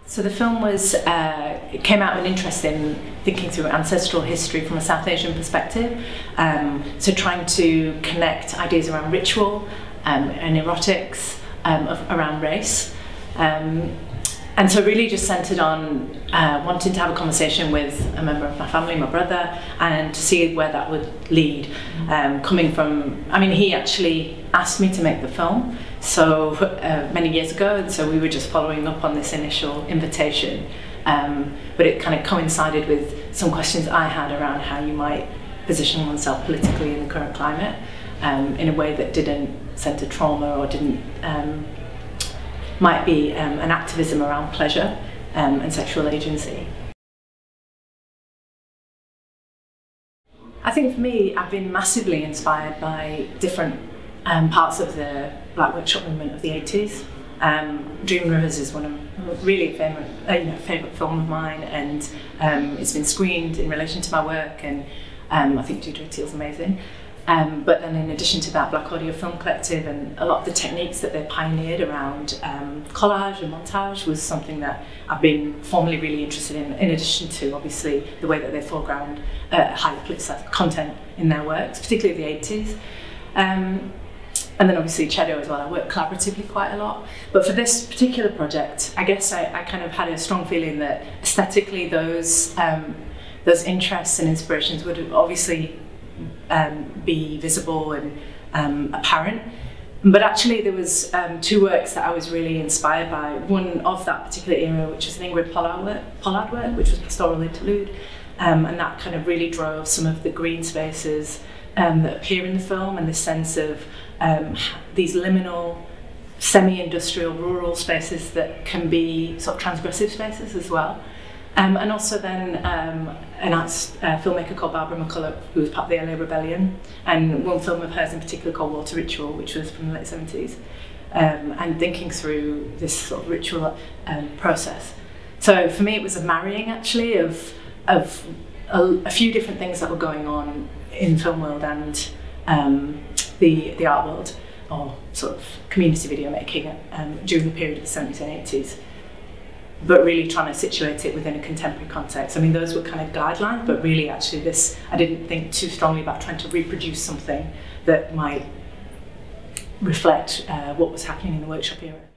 So the film it came out of an interest in thinking through ancestral history from a South Asian perspective. So trying to connect ideas around ritual and erotics around race. And so really just centred on wanting to have a conversation with a member of my family, my brother, and to see where that would lead. Coming from, I mean, he actually asked me to make the film so many years ago, and so we were just following up on this initial invitation. But it kind of coincided with some questions I had around how you might position oneself politically in the current climate in a way that didn't centre trauma or didn't might be an activism around pleasure and sexual agency. I think for me, I've been massively inspired by different parts of the Black workshop movement of the 80s. Dreaming Rivers is one of really favourite film of mine, and it's been screened in relation to my work, and I think Deirdre Teal's amazing. But then in addition to that, Black Audio Film Collective and a lot of the techniques that they pioneered around collage and montage was something that I've been formerly really interested in addition to obviously the way that they foreground highly politicised content in their works, particularly the 80s. And then obviously Chedo as well, I work collaboratively quite a lot. But for this particular project, I guess I kind of had a strong feeling that aesthetically those interests and inspirations would obviously be visible and apparent. But actually there was two works that I was really inspired by. One of that particular era, which is an Ingrid Pollard work, which was Pastoral Interlude, and that kind of really drove some of the green spaces that appear in the film, and this sense of these liminal, semi-industrial, rural spaces that can be sort of transgressive spaces as well. And also then an artist, filmmaker called Barbara McCulloch, who was part of the LA Rebellion, and one film of hers in particular called Water Ritual, which was from the late 70s, and thinking through this sort of ritual process. So for me it was a marrying actually of a few different things that were going on in film world and the art world, or sort of community video making during the period of the 70s and 80s. But really trying to situate it within a contemporary context. I mean, those were kind of guidelines, but really actually I didn't think too strongly about trying to reproduce something that might reflect what was happening in the workshop era.